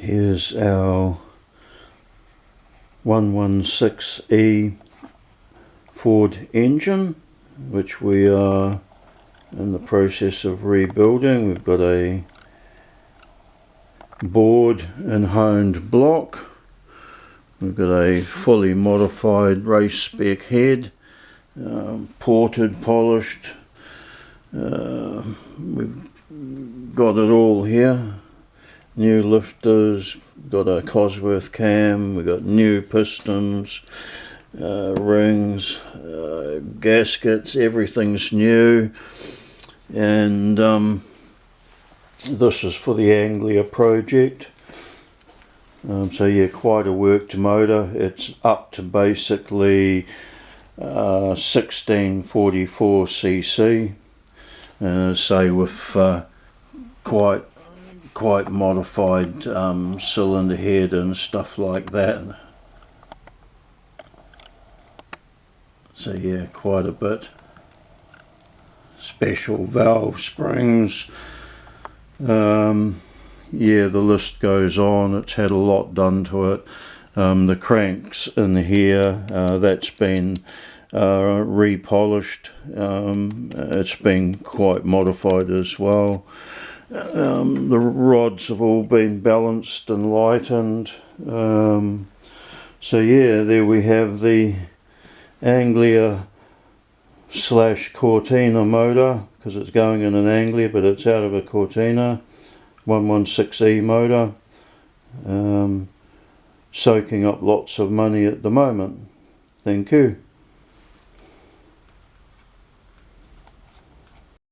Here's our 116E Ford engine, which we are in the process of rebuilding. We've got a bored and honed block. We've got a fully modified race spec head, ported, polished. We've got it all here. New lifters, got a Cosworth cam, we've got new pistons, rings, gaskets, everything's new. And this is for the Anglia project. So yeah, quite a worked motor. It's up to basically 1644cc, say with quite modified cylinder head and stuff like that. So yeah, quite a bit. Special valve springs. Yeah, the list goes on. It's had a lot done to it. The cranks in here, that's been repolished. It's been quite modified as well. The rods have all been balanced and lightened. So yeah, there we have the Anglia / Cortina motor, because it's going in an Anglia but it's out of a Cortina 116E motor, soaking up lots of money at the moment. Thank you.